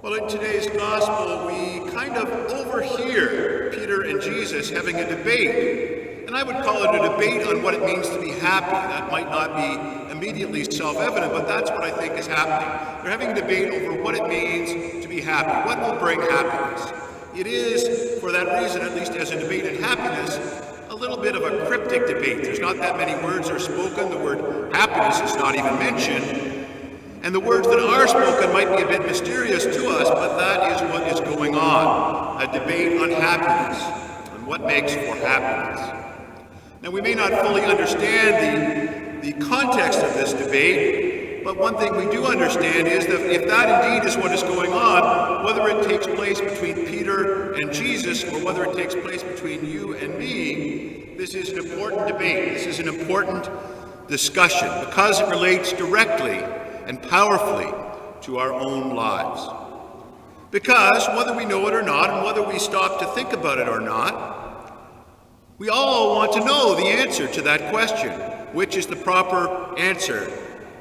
Well, in today's gospel, we kind of overhear Peter and Jesus having a debate. And I would call it a debate on what it means to be happy. That might not be immediately self-evident, but that's what I think is happening. They're having a debate over what it means to be happy. What will bring happiness? It is, for that reason, at least as a debate in happiness, a little bit of a cryptic debate. There's not that many words are spoken. The word happiness is not even mentioned. And the words that are spoken might be a bit mysterious to us, but that is what is going on. A debate on happiness, on what makes for happiness. Now, we may not fully understand the context of this debate, but one thing we do understand is that if that indeed is what is going on, whether it takes place between Peter and Jesus or whether it takes place between you and me, this is an important debate. This is an important discussion because it relates directly and powerfully to our own lives. Because whether we know it or not, and whether we stop to think about it or not, we all want to know the answer to that question. Which is the proper answer?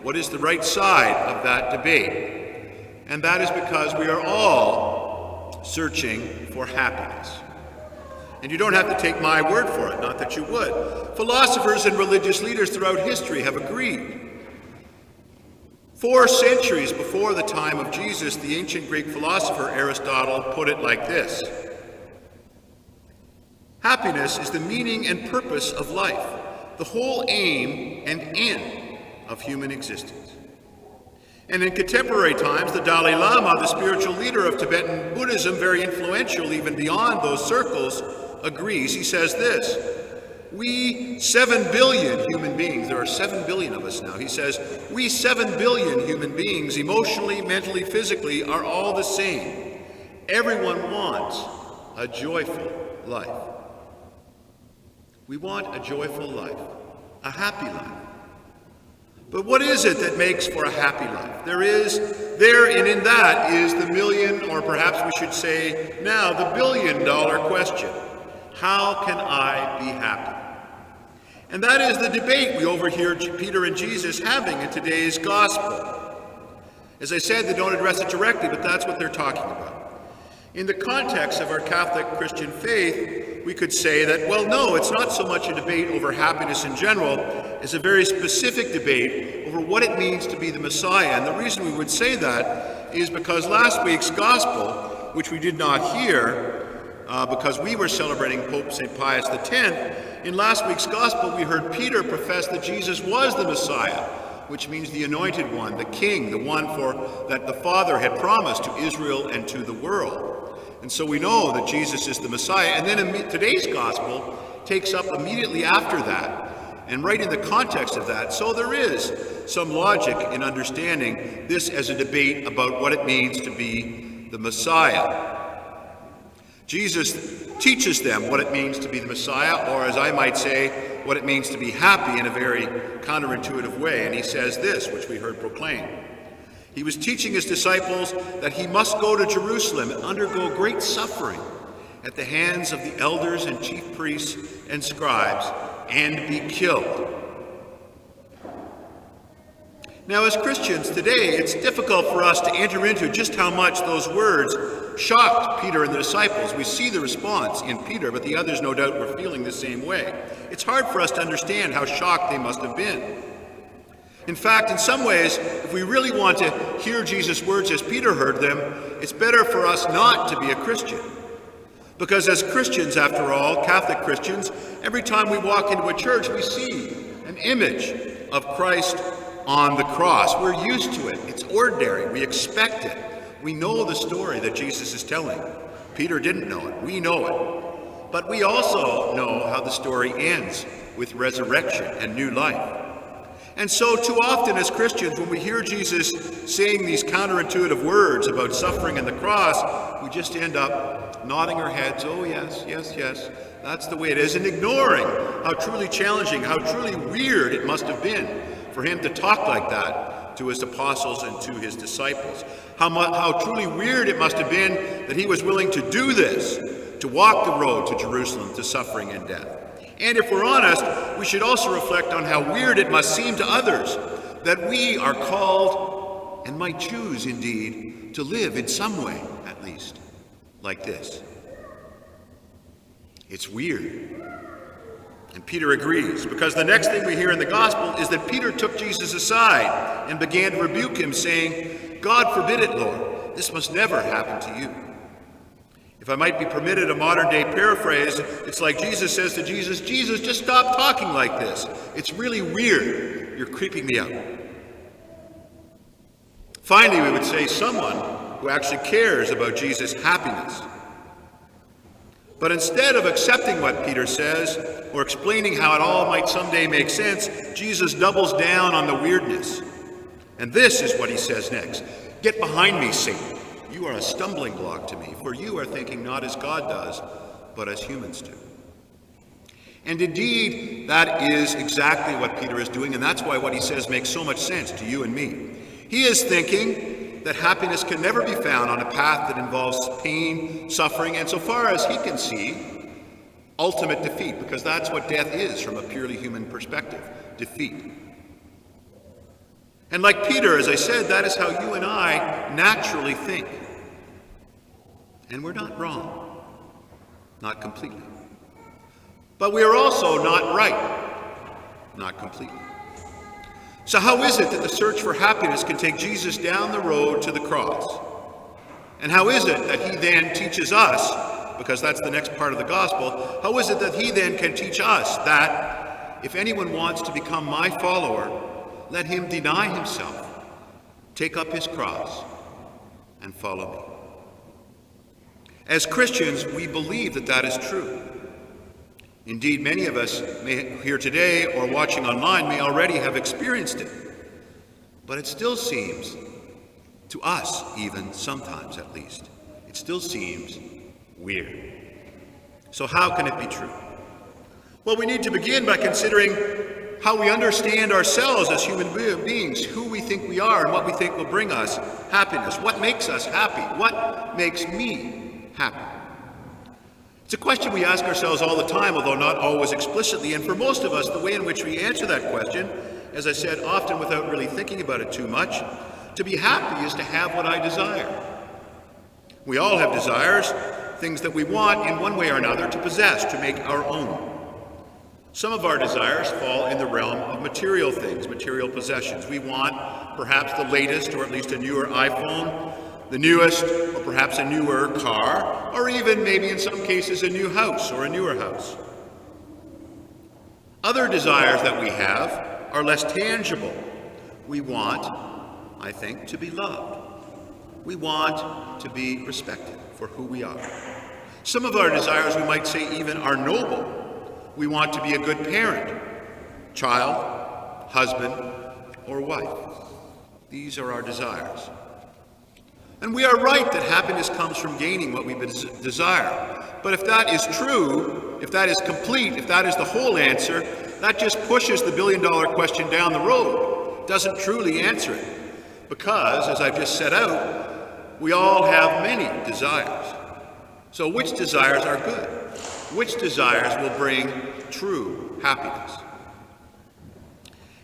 What is the right side of that debate? And that is because we are all searching for happiness. And you don't have to take my word for it, not that you would. Philosophers and religious leaders throughout history have agreed. 4 centuries before the time of Jesus, the ancient Greek philosopher Aristotle put it like this: happiness is the meaning and purpose of life, the whole aim and end of human existence. And in contemporary times, the Dalai Lama, the spiritual leader of Tibetan Buddhism, very influential even beyond those circles, agrees. He says this: we 7 billion human beings, there are 7 billion of us now, he says, we 7 billion human beings, emotionally, mentally, physically, are all the same. Everyone wants a joyful life. We want a joyful life, a happy life. But what is it that makes for a happy life? In that is the million, or perhaps we should say now, the billion-dollar question. How can I be happy? And that is the debate we overhear Peter and Jesus having in today's gospel. As I said, they don't address it directly, but that's what they're talking about. In the context of our Catholic Christian faith, we could say that, well, no, it's not so much a debate over happiness in general as a very specific debate over what it means to be the Messiah. And the reason we would say that is because last week's gospel, which we did not hear, because we were celebrating Pope St. Pius X, in last week's gospel we heard Peter profess that Jesus was the Messiah, which means the anointed one, the king, the one that the Father had promised to Israel and to the world. And so we know that Jesus is the Messiah. And then today's gospel takes up immediately after that, and right in the context of that. So there is some logic in understanding this as a debate about what it means to be the Messiah. Jesus teaches them what it means to be the Messiah, or as I might say, what it means to be happy in a very counterintuitive way. And he says this, which we heard proclaimed. He was teaching his disciples that he must go to Jerusalem and undergo great suffering at the hands of the elders and chief priests and scribes and be killed. Now, as Christians today, it's difficult for us to enter into just how much those words shocked Peter and the disciples. We see the response in Peter, but the others no doubt were feeling the same way. It's hard for us to understand how shocked they must have been. In fact, in some ways, if we really want to hear Jesus' words as Peter heard them, it's better for us not to be a Christian. Because as Christians, after all, Catholic Christians, every time we walk into a church, we see an image of Christ on the cross. We're used to it. It's ordinary. We expect it. We know the story that Jesus is telling. Peter didn't know it. We know it. But we also know how the story ends with resurrection and new life. And so too often as Christians, when we hear Jesus saying these counterintuitive words about suffering and the cross, we just end up nodding our heads, oh yes, yes, yes, that's the way it is, and ignoring how truly challenging, how truly weird it must have been for him to talk like that to his apostles and to his disciples. How truly weird it must have been that he was willing to do this, to walk the road to Jerusalem, to suffering and death. And if we're honest, we should also reflect on how weird it must seem to others that we are called and might choose, indeed, to live in some way, at least, like this. It's weird. And Peter agrees, because the next thing we hear in the gospel is that Peter took Jesus aside and began to rebuke him, saying, "God forbid it, Lord. This must never happen to you." If I might be permitted a modern-day paraphrase, it's like Jesus says to Jesus, "Jesus, just stop talking like this. It's really weird. You're creeping me out." Finally, we would say someone who actually cares about Jesus' happiness. But instead of accepting what Peter says, or explaining how it all might someday make sense, Jesus doubles down on the weirdness. And this is what he says next. "Get behind me, Satan. You are a stumbling block to me, for you are thinking not as God does, but as humans do." And indeed, that is exactly what Peter is doing, and that's why what he says makes so much sense to you and me. He is thinking that happiness can never be found on a path that involves pain, suffering, and so far as he can see, ultimate defeat, because that's what death is from a purely human perspective, defeat. And like Peter, as I said, that is how you and I naturally think. And we're not wrong, not completely. But we are also not right, not completely. So how is it that the search for happiness can take Jesus down the road to the cross? And how is it that he then teaches us, because that's the next part of the gospel, how is it that he then can teach us that if anyone wants to become my follower, let him deny himself, take up his cross, and follow me? As Christians, we believe that that is true. Indeed, many of us here today or watching online may already have experienced it. But it still seems, to us even, sometimes at least, it still seems weird. So how can it be true? Well, we need to begin by considering how we understand ourselves as human beings, who we think we are and what we think will bring us happiness. What makes us happy? What makes me happy? It's a question we ask ourselves all the time, although not always explicitly, and for most of us, the way in which we answer that question, as I said, often without really thinking about it too much, to be happy is to have what I desire. We all have desires, things that we want in one way or another to possess, to make our own. Some of our desires fall in the realm of material things, material possessions. We want perhaps the latest, or at least a newer iPhone, the newest, or perhaps a newer car, or even maybe in some cases a new house or a newer house. Other desires that we have are less tangible. We want, I think, to be loved. We want to be respected for who we are. Some of our desires, we might say, even are noble. We want to be a good parent, child, husband, or wife. These are our desires. And we are right that happiness comes from gaining what we desire. But if that is true, if that is complete, if that is the whole answer, that just pushes the billion-dollar question down the road. It doesn't truly answer it. Because, as I've just set out, we all have many desires. So which desires are good? Which desires will bring true happiness?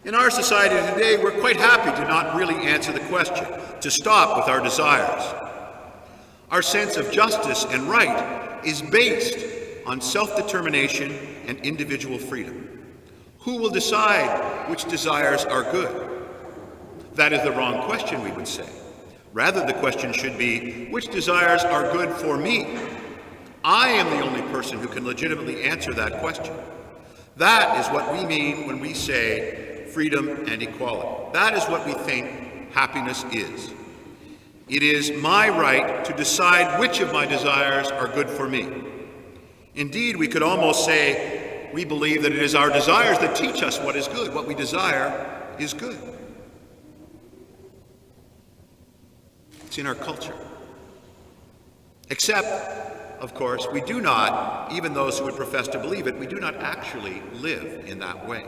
In our society today, we're quite happy to not really answer the question, to stop with our desires. Our sense of justice and right is based on self-determination and individual freedom. Who will decide which desires are good? That is the wrong question, we would say. Rather, the question should be, which desires are good for me? I am the only person who can legitimately answer that question. That is what we mean when we say freedom and equality. That is what we think happiness is. It is my right to decide which of my desires are good for me. Indeed, we could almost say we believe that it is our desires that teach us what is good. What we desire is good. It's in our culture. Except, of course, we do not, even those who would profess to believe it, we do not actually live in that way.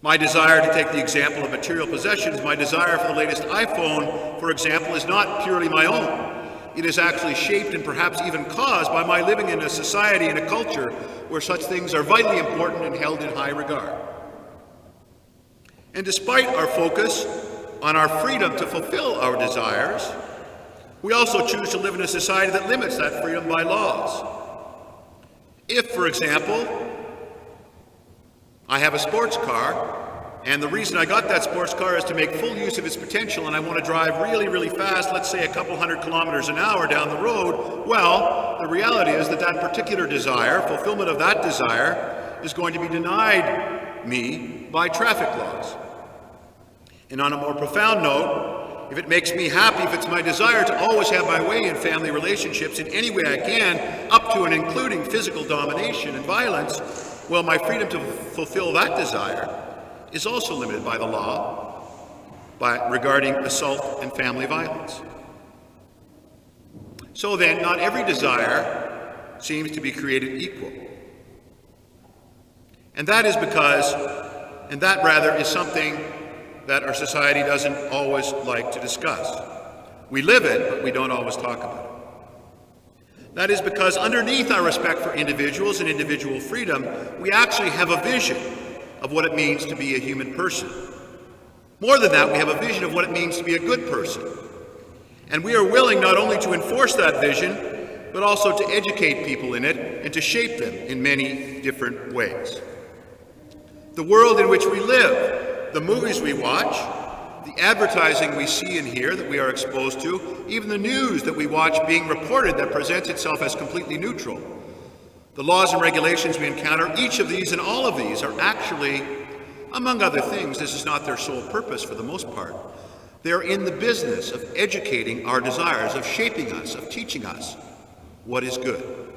My desire, to take the example of material possessions, my desire for the latest iPhone, for example, is not purely my own. It is actually shaped and perhaps even caused by my living in a society and a culture where such things are vitally important and held in high regard. And despite our focus on our freedom to fulfill our desires, we also choose to live in a society that limits that freedom by laws. If, for example, I have a sports car, and the reason I got that sports car is to make full use of its potential, and I want to drive really, really fast, let's say a couple hundred kilometers an hour down the road, well, the reality is that that particular desire, fulfillment of that desire, is going to be denied me by traffic laws. And on a more profound note, if it makes me happy, if it's my desire to always have my way in family relationships in any way I can, up to and including physical domination and violence, well, my freedom to fulfill that desire is also limited by the law regarding assault and family violence. So then, not every desire seems to be created equal. And that is because, and that rather is something that our society doesn't always like to discuss. We live it, but we don't always talk about it. That is because underneath our respect for individuals and individual freedom, we actually have a vision of what it means to be a human person. More than that, we have a vision of what it means to be a good person. And we are willing not only to enforce that vision, but also to educate people in it and to shape them in many different ways. The world in which we live, the movies we watch, the advertising we see and hear that we are exposed to, even the news that we watch being reported that presents itself as completely neutral, the laws and regulations we encounter, each of these and all of these are actually, among other things, this is not their sole purpose for the most part. They're in the business of educating our desires, of shaping us, of teaching us what is good.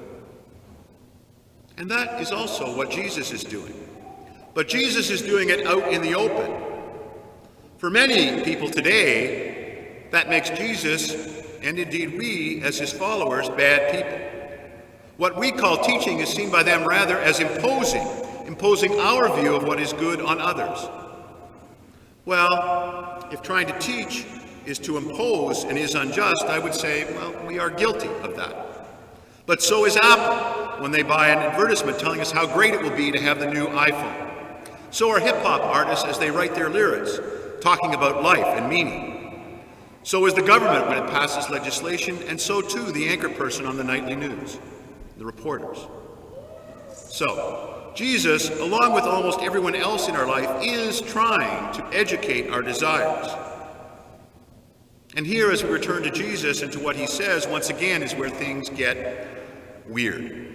And that is also what Jesus is doing. But Jesus is doing it out in the open. For many people today, that makes Jesus, and indeed we as his followers, bad people. What we call teaching is seen by them rather as imposing our view of what is good on others. Well, if trying to teach is to impose and is unjust, I would say, well, we are guilty of that. But so is Apple when they buy an advertisement telling us how great it will be to have the new iPhone. So are hip-hop artists as they write their lyrics, talking about life and meaning. So is the government when it passes legislation, and so too the anchor person on the nightly news, the reporters. So, Jesus, along with almost everyone else in our life, is trying to educate our desires. And here, as we return to Jesus and to what he says, once again is where things get weird.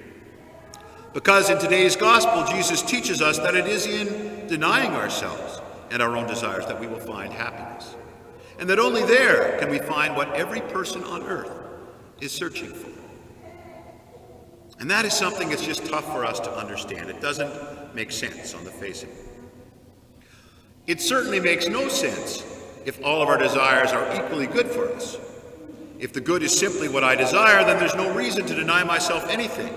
Because in today's gospel, Jesus teaches us that it is in denying ourselves and our own desires that we will find happiness. And that only there can we find what every person on earth is searching for. And that is something that's just tough for us to understand. It doesn't make sense on the face of it. It certainly makes no sense if all of our desires are equally good for us. If the good is simply what I desire, then there's no reason to deny myself anything.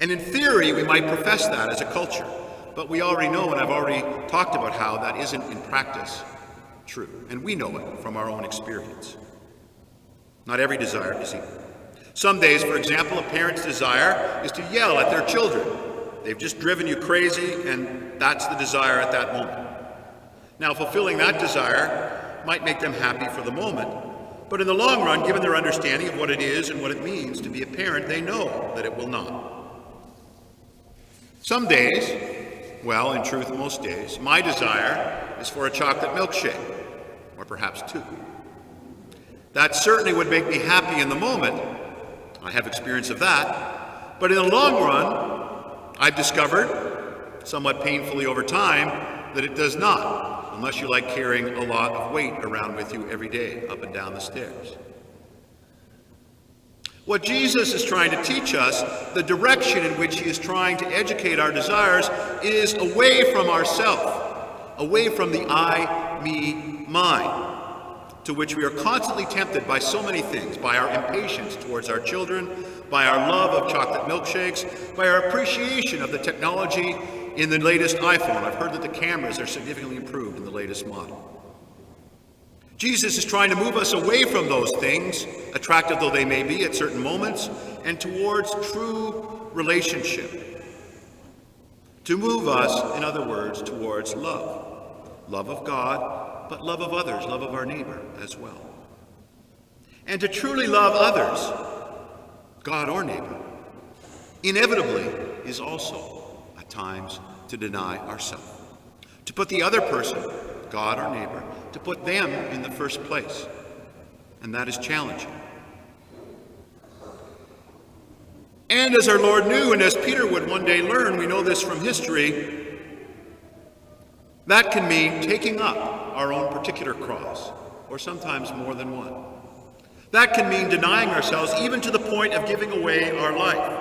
And in theory, we might profess that as a culture, but we already know, and I've already talked about how that isn't in practice true. And we know it from our own experience. Not every desire is equal. Some days, for example, a parent's desire is to yell at their children. They've just driven you crazy, and that's the desire at that moment. Now, fulfilling that desire might make them happy for the moment, but in the long run, given their understanding of what it is and what it means to be a parent, they know that it will not. Some days, well, in truth, most days, my desire is for a chocolate milkshake, or perhaps two. That certainly would make me happy in the moment. I have experience of that. But in the long run, I've discovered, somewhat painfully over time, that it does not, unless you like carrying a lot of weight around with you every day, up and down the stairs. What Jesus is trying to teach us, the direction in which he is trying to educate our desires, is away from ourself, away from the I, me, mine, to which we are constantly tempted by so many things, by our impatience towards our children, by our love of chocolate milkshakes, by our appreciation of the technology in the latest iPhone. I've heard that the cameras are significantly improved in the latest model. Jesus is trying to move us away from those things, attractive though they may be at certain moments, and towards true relationship. To move us, in other words, towards love. Love of God but love of others, love of our neighbor as well. And to truly love others, God or neighbor, inevitably is also, at times, to deny ourselves. To put the other person, God or neighbor, to put them in the first place. And that is challenging. And as our Lord knew, and as Peter would one day learn, we know this from history, that can mean taking up our own particular cross, or sometimes more than one. That can mean denying ourselves even to the point of giving away our life.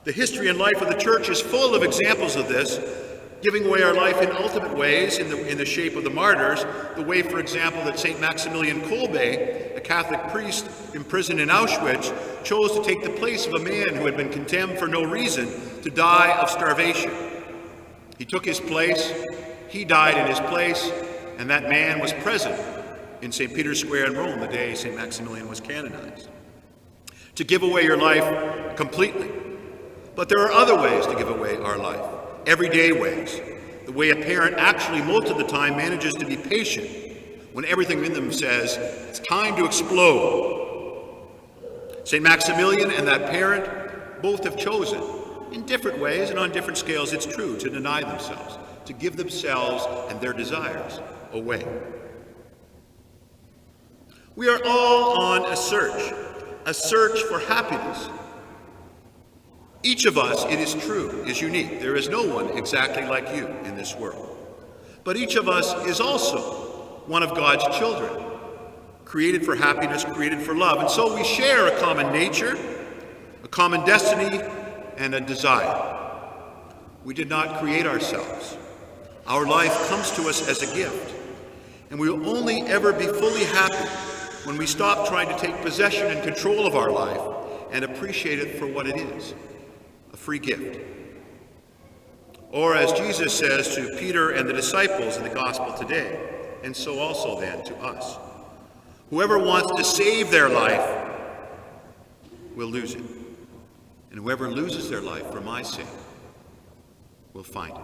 The history and life of the church is full of examples of this, giving away our life in ultimate ways in the shape of the martyrs, the way, for example, that St. Maximilian Kolbe, a Catholic priest imprisoned in Auschwitz, chose to take the place of a man who had been condemned for no reason to die of starvation. He took his place, he died in his place, and that man was present in St. Peter's Square in Rome the day St. Maximilian was canonized. To give away your life completely. But there are other ways to give away our life. Everyday ways, the way a parent actually most of the time manages to be patient when everything in them says, it's time to explode. St. Maximilian and that parent both have chosen, in different ways and on different scales, it's true, to deny themselves, to give themselves and their desires away. We are all on a search for happiness. Each of us, it is true, is unique. There is no one exactly like you in this world. But each of us is also one of God's children, created for happiness, created for love. And so we share a common nature, a common destiny, and a desire. We did not create ourselves. Our life comes to us as a gift. And we will only ever be fully happy when we stop trying to take possession and control of our life and appreciate it for what it is. A free gift. Or as Jesus says to Peter and the disciples in the gospel today, and so also then to us, whoever wants to save their life will lose it, and whoever loses their life for my sake will find it.